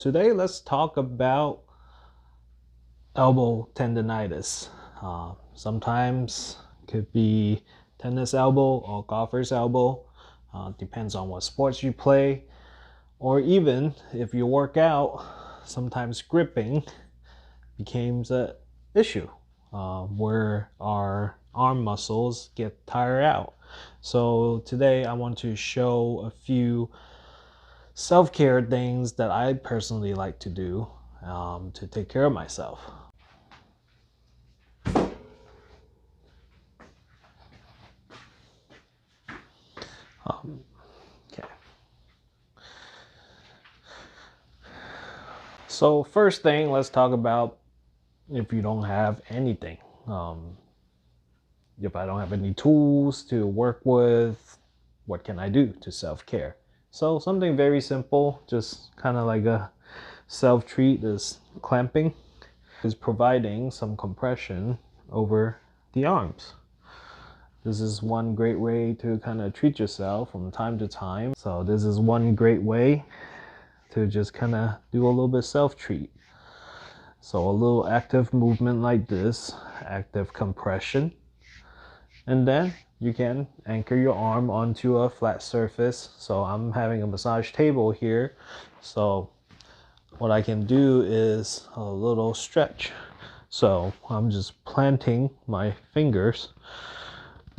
Today, let's talk about elbow tendinitis. Sometimes it could be tennis elbow or golfer's elbow. Depends on what sports you play. Or even if you work out, sometimes gripping becomes an issue where our arm muscles get tired out. So today I want to show a few self-care things that I personally like to do to take care of myself. Okay. So first thing, let's talk about if you don't have anything. If I don't have any tools to work with, what can I do to self-care? So something very simple, just kind of like a self-treat is clamping, is providing some compression over the arms. This is one great way to kind of treat yourself from time to time. So this is one great way to just kind of do a little bit self-treat. So a little active movement like this, active compression. And then you can anchor your arm onto a flat surface. So I'm having a massage table here. So what I can do is a little stretch. So I'm just planting my fingers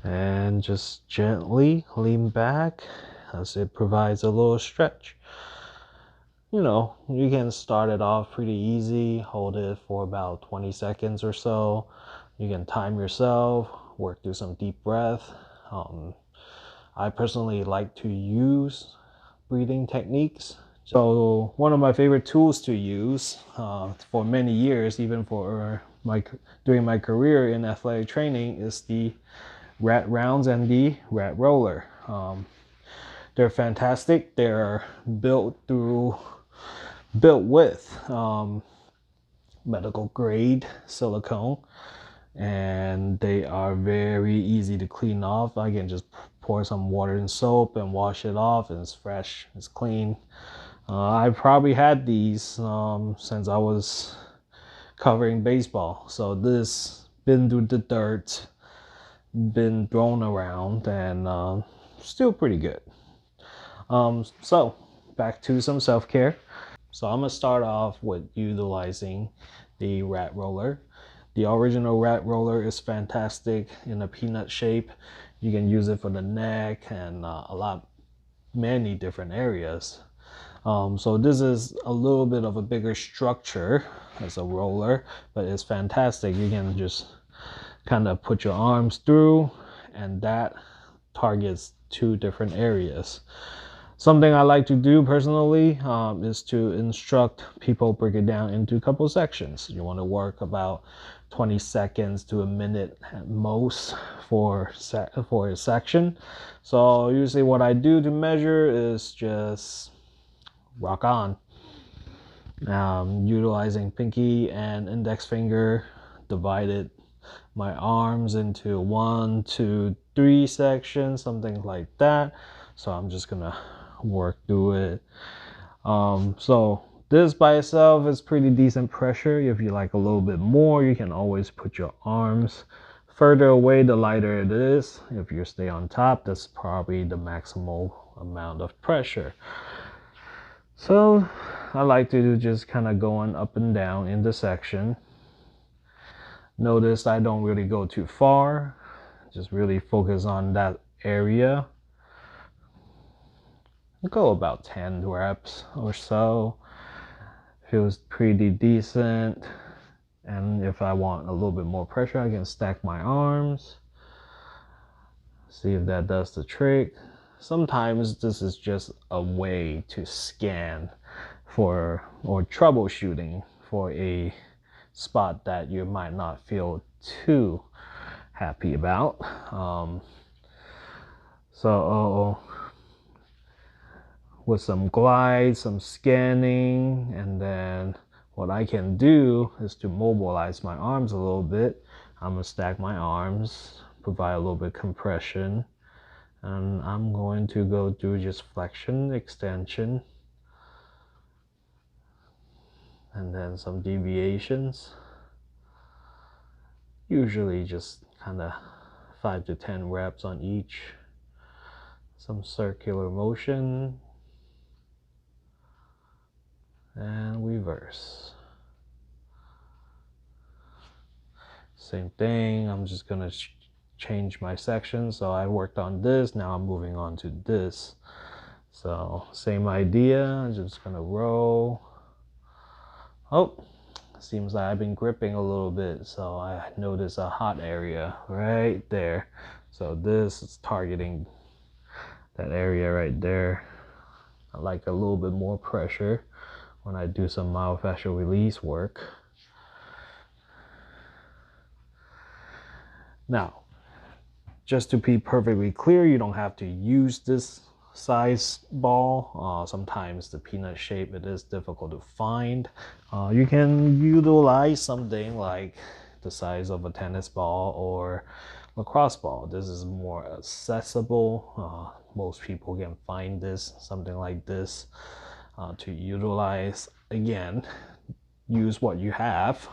and just gently lean back as it provides a little stretch. You know, you can start it off pretty easy, hold it for about 20 seconds or so. You can time yourself, work through some deep breath. I personally like to use breathing techniques. So one of my favorite tools to use for many years, even for during my career in athletic training, is the rat rounds and the rat roller. They're fantastic. They're built with medical grade silicone, and they are very easy to clean off. I can just pour some water and soap and wash it off, and it's fresh, it's clean. I've probably had these since I was covering baseball, so this been through the dirt, been thrown around, and still pretty good. So back to some self-care. So I'm gonna start off with utilizing the rat roller. The original rat roller is fantastic in a peanut shape. You can use it for the neck and many different areas. So this is a little bit of a bigger structure as a roller, but it's fantastic. You can just kind of put your arms through, and that targets two different areas. Something I like to do personally is to instruct people, break it down into a couple sections. You want to work about 20 seconds to a minute at most for a section. So usually what I do to measure is just rock on. Utilizing pinky and index finger, divided my arms into 1, 2, 3 sections, something like that. So I'm just gonna work through it. So this by itself is pretty decent pressure. If you like a little bit more, you can always put your arms further away, the lighter it is. If you stay on top, that's probably the maximal amount of pressure. So I like to do just kind of going up and down in the section. Notice I don't really go too far, just really focus on that area. Go about 10 reps or so. Feels pretty decent. And if I want a little bit more pressure, I can stack my arms. See if that does the trick. Sometimes this is just a way to scan for or troubleshooting for a spot that you might not feel too happy about. So with some glide, some scanning, and then what I can do is to mobilize my arms a little bit. I'm gonna stack my arms, provide a little bit of compression, and I'm going to go through just flexion, extension, and then some deviations. Usually just kind of 5 to 10 reps on each. Some circular motion and reverse. Same thing, I'm just gonna change my section. So I worked on this, now I'm moving on to this. So same idea, I'm just gonna roll. Oh, seems like I've been gripping a little bit, so I notice a hot area right there. So this is targeting that area right there. I like a little bit more pressure when I do some myofascial release work. Now, just to be perfectly clear, you don't have to use this size ball. Sometimes the peanut shape, it is difficult to find. You can utilize something like the size of a tennis ball or lacrosse ball. This is more accessible. Most people can find this, something like this, to utilize. Again, use what you have.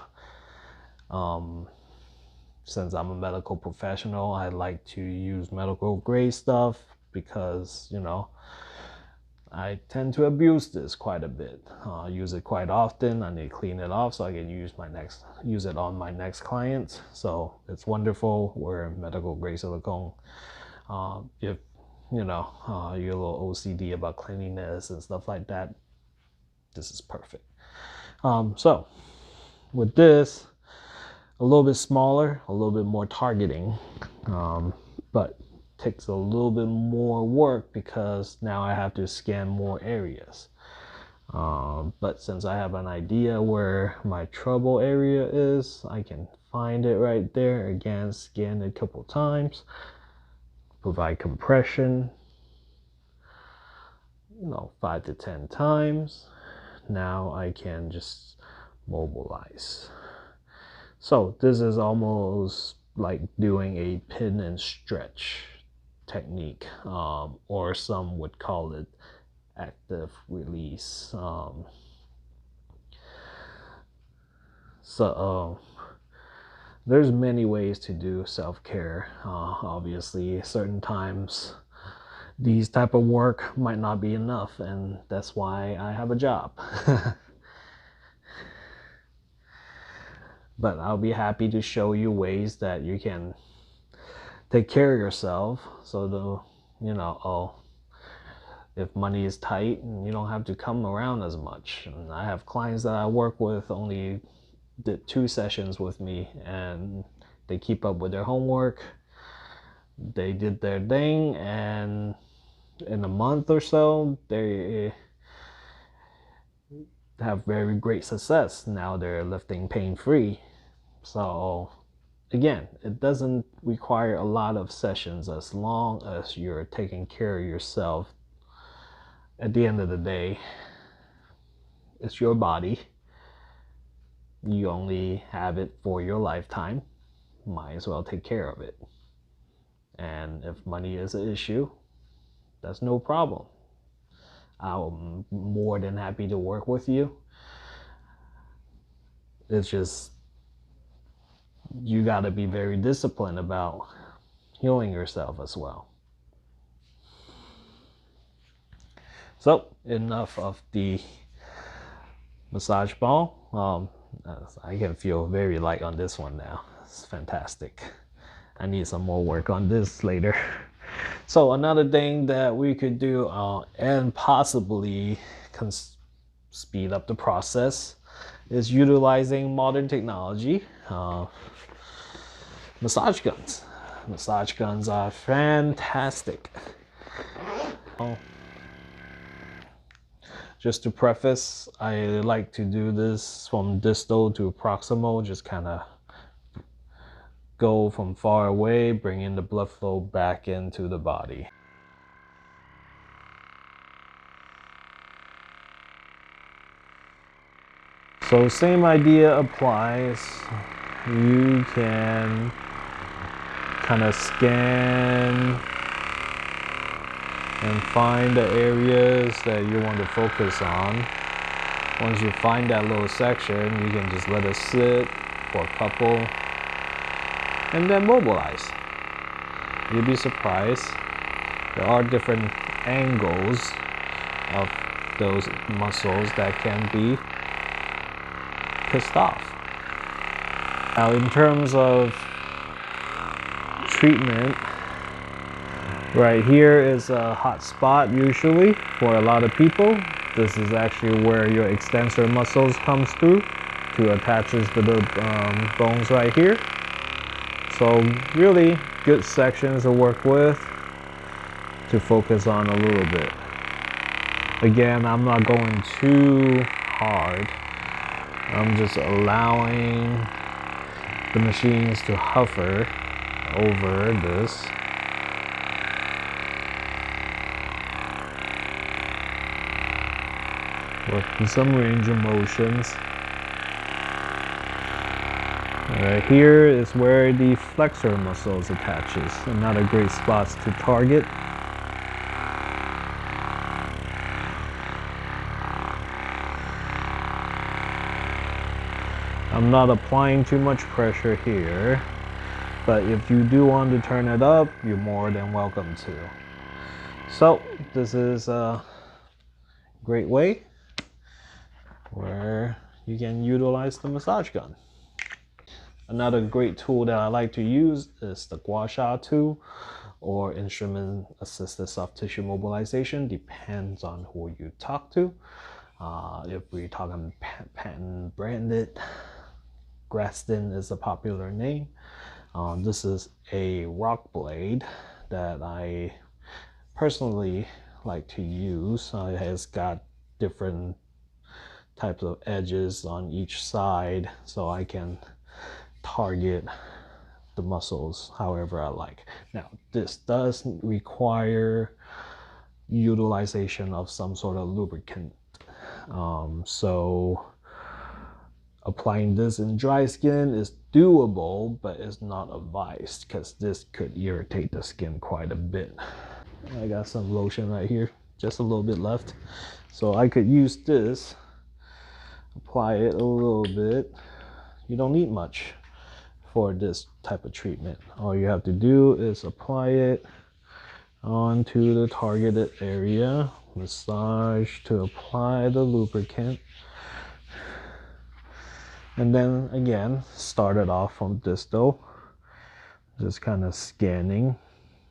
Since I'm a medical professional, I like to use medical grade stuff because, you know, I tend to abuse this quite a bit. Use it quite often. I need to clean it off so I can use it on my next client. So it's wonderful. We're medical grade silicone. If you know you're a little OCD about cleanliness and stuff like that, this is perfect. So with this, a little bit smaller, a little bit more targeting, but takes a little bit more work because now I have to scan more areas. But since I have an idea where my trouble area is, I can find it right there. Again, scan it a couple times, provide compression, 5 to 10 times. Now I can just mobilize. So this is almost like doing a pin and stretch technique, or some would call it active release. There's many ways to do self-care. Obviously, certain times these type of work might not be enough, and that's why I have a job. But I'll be happy to show you ways that you can take care of yourself. So if money is tight, you don't have to come around as much. And I have clients that I work with only did 2 sessions with me, and they keep up with their homework. They did their thing, and in a month or so, they have very great success. Now they're lifting pain-free. So again, it doesn't require a lot of sessions as long as you're taking care of yourself. At the end of the day, it's your body. You only have it for your lifetime. Might as well take care of it. And if money is an issue, that's no problem. I'm more than happy to work with you. It's just, you got to be very disciplined about healing yourself as well. So enough of the massage ball. I can feel very light on this one now. It's fantastic. I need some more work on this later. So another thing that we could do, and possibly speed up the process, is utilizing modern technology. Massage guns. Massage guns are fantastic. Just to preface, I like to do this from distal to proximal, just kind of go from far away, bring in the blood flow back into the body. So same idea applies. You can kind of scan and find the areas that you want to focus on. Once you find that little section, you can just let it sit for a couple and then mobilize. You'll be surprised. There are different angles of those muscles that can be pissed off. Now, in terms of treatment, right here is a hot spot usually for a lot of people. This is actually where your extensor muscles comes through to attaches to the bones right here. So really good sections to work with to focus on a little bit. Again, I'm not going too hard. I'm just allowing the machines to hover over this. Working some range of motions. Right here is where the flexor muscles attaches. Another great spots to target. I'm not applying too much pressure here, but if you do want to turn it up, you're more than welcome to. So this is a great way where you can utilize the massage gun. Another great tool that I like to use is the gua sha tool or instrument assisted soft tissue mobilization. Depends on who you talk to. If we're talking patent branded, Graston is a popular name. This is a rock blade that I personally like to use. It has got different types of edges on each side, so I can target the muscles however I like. Now, this does require utilization of some sort of lubricant. So applying this in dry skin is doable, but it's not advised because this could irritate the skin quite a bit. I got some lotion right here, just a little bit left. So I could use this, apply it a little bit. You don't need much for this type of treatment. All you have to do is apply it onto the targeted area, massage to apply the lubricant, and then again start it off from distal, just kind of scanning,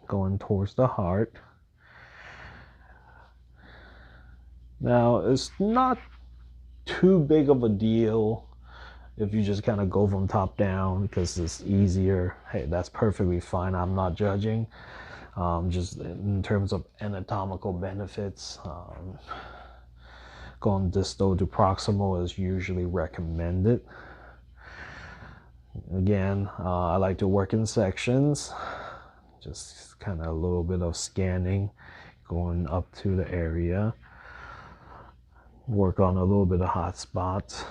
going towards the heart. Now, it's not too big of a deal if you just kind of go from top down because it's easier. Hey, that's perfectly fine. I'm not judging. Just in terms of anatomical benefits, going distal to proximal is usually recommended. Again, I like to work in sections, just kind of a little bit of scanning, going up to the area, work on a little bit of hot spots.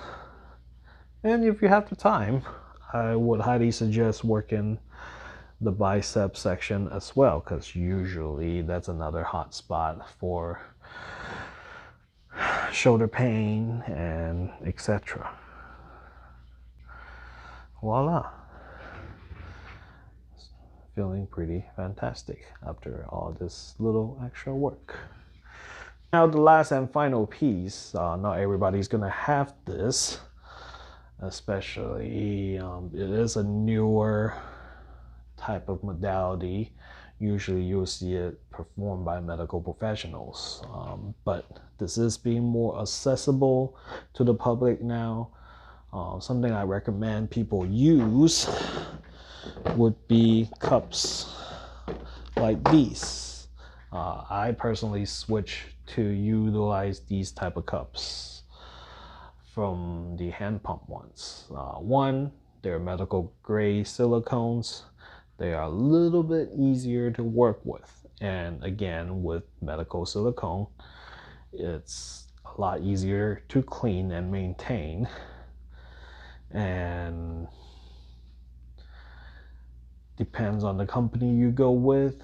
And if you have the time, I would highly suggest working the bicep section as well, because usually that's another hot spot for shoulder pain and etc. Voila. Feeling pretty fantastic after all this little extra work. Now the last and final piece, not everybody's gonna have this, especially it is a newer type of modality. Usually you'll see it performed by medical professionals, but this is being more accessible to the public now. Something I recommend people use would be cups like these. I personally switch to utilize these type of cups from the hand pump ones. One, they're medical grade silicones. They are a little bit easier to work with. And again, with medical silicone, it's a lot easier to clean and maintain. And depends on the company you go with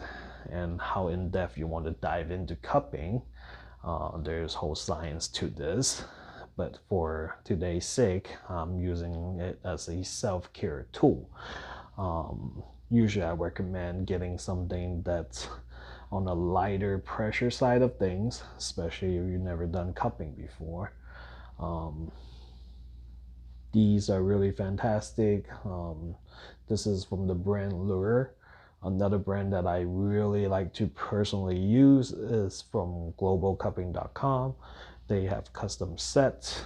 and how in-depth you want to dive into cupping. There's whole science to this. but for today's sake, I'm using it as a self-care tool. Usually I recommend getting something that's on a lighter pressure side of things, especially if you've never done cupping before. These are really fantastic. This is from the brand Lure. Another brand that I really like to personally use is from globalcupping.com. They have custom sets,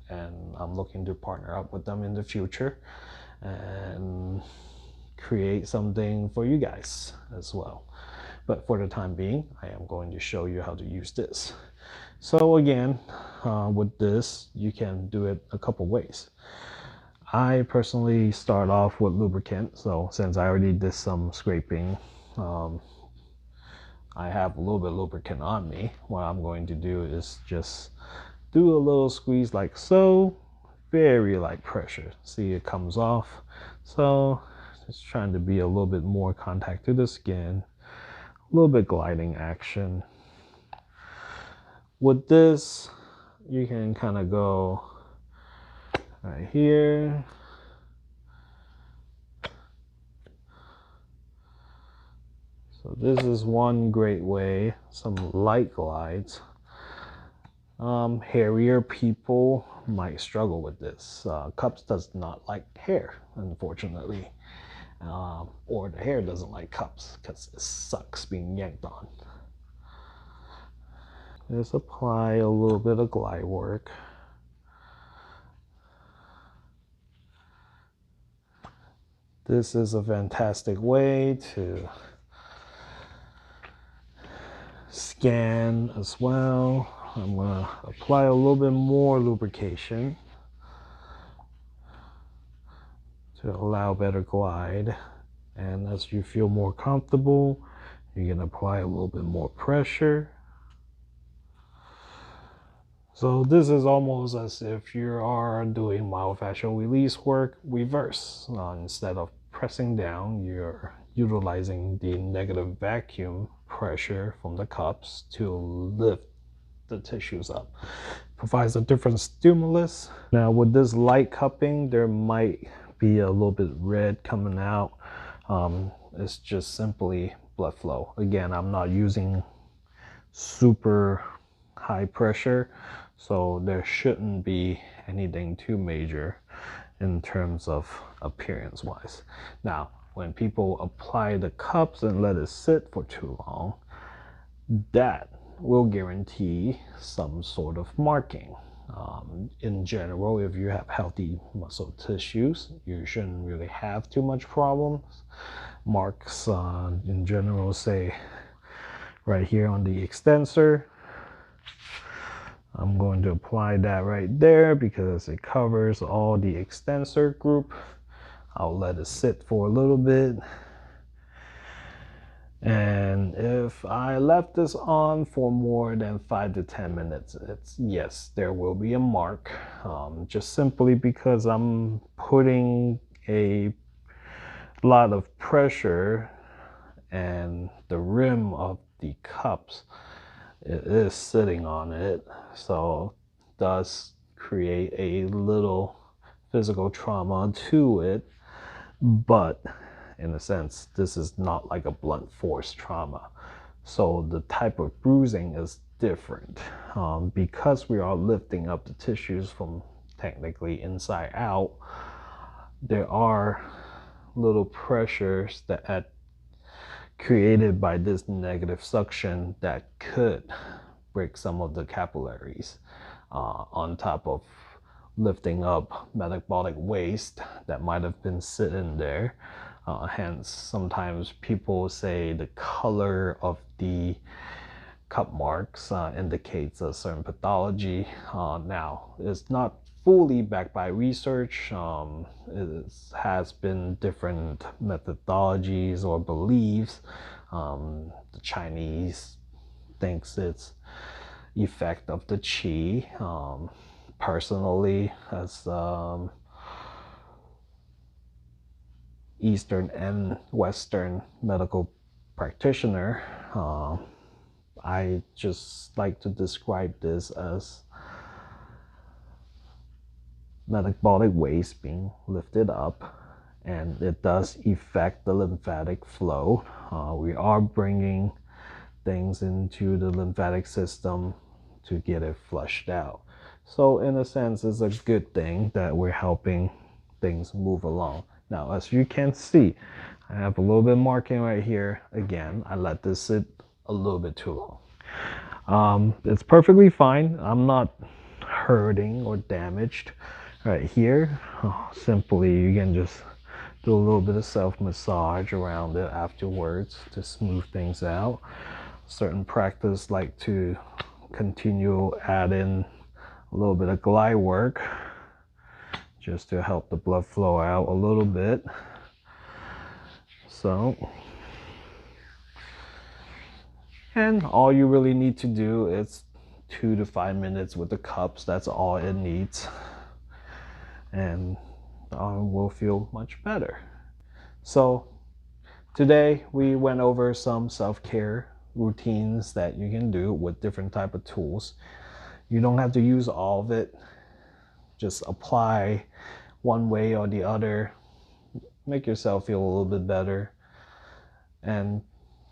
and I'm looking to partner up with them in the future and create something for you guys as well. But for the time being, I am going to show you how to use this. So again, with this, you can do it a couple ways. I personally start off with lubricant. So since I already did some scraping, I have a little bit of lubricant on me. What I'm going to do is just do a little squeeze like so, very light pressure. See, it comes off. So just trying to be a little bit more contact to the skin, a little bit gliding action. With this, you can kind of go right here. So this is one great way, some light glides. Hairier people might struggle with this. Cups does not like hair, unfortunately. Or the hair doesn't like cups because it sucks being yanked on. Just apply a little bit of glide work. This is a fantastic way to scan as well. I'm going to apply a little bit more lubrication to allow better glide. And as you feel more comfortable, you can apply a little bit more pressure. So this is almost as if you are doing myofascial release work reverse. Instead of pressing down, you're utilizing the negative vacuum pressure from the cups to lift the tissues up. Provides a different stimulus. Now with this light cupping, there might be a little bit red coming out. It's just simply blood flow. Again, I'm not using super high pressure, so there shouldn't be anything too major in terms of appearance wise. Now, when people apply the cups and let it sit for too long, that will guarantee some sort of marking. In general, if you have healthy muscle tissues, you shouldn't really have too much problems. Marks in general, say right here on the extensor. I'm going to apply that right there because it covers all the extensor group. I'll let it sit for a little bit. And if I left this on for more than 5 to 10 minutes, yes, there will be a mark, just simply because I'm putting a lot of pressure and the rim of the cups, it is sitting on it, so it does create a little physical trauma to it. But in a sense, this is not like a blunt force trauma. So the type of bruising is different. Because we are lifting up the tissues from technically inside out, there are little pressures that created by this negative suction that could break some of the capillaries, on top of lifting up metabolic waste that might have been sitting there. Hence, sometimes people say the color of the cup marks indicates a certain pathology. Now, it's not fully backed by research. It has been different methodologies or beliefs. The Chinese thinks it's effect of the qi. Personally, as Eastern and Western medical practitioner, I just like to describe this as metabolic waste being lifted up, and it does affect the lymphatic flow. We are bringing things into the lymphatic system to get it flushed out. So in a sense, it's a good thing that we're helping things move along. Now, as you can see, I have a little bit of marking right here. Again, I let this sit a little bit too long. It's perfectly fine. I'm not hurting or damaged right here. Simply, you can just do a little bit of self-massage around it afterwards to smooth things out. Certain practice like to continue add in a little bit of glide work just to help the blood flow out a little bit. So, and all you really need to do is 2 to 5 minutes with the cups. That's all it needs, and will feel much better. So today we went over some self-care routines that you can do with different type of tools. You don't have to use all of it. Just apply one way or the other. Make yourself feel a little bit better. And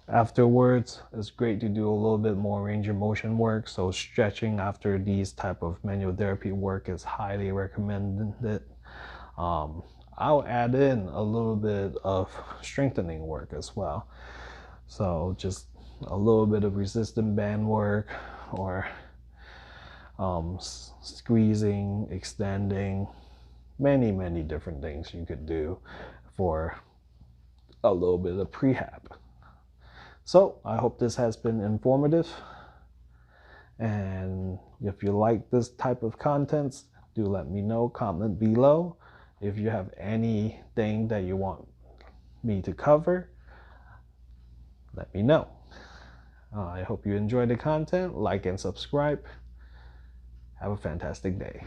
afterwards, it's great to do a little bit more range of motion work. So stretching after these type of manual therapy work is highly recommended. I'll add in a little bit of strengthening work as well. So just a little bit of resistant band work, or squeezing, extending, many different things you could do for a little bit of prehab. So I hope this has been informative, and if you like this type of contents, do let me know. Comment below if you have anything that you want me to cover. Let me know. I hope you enjoyed the content. Like and subscribe. Have a fantastic day.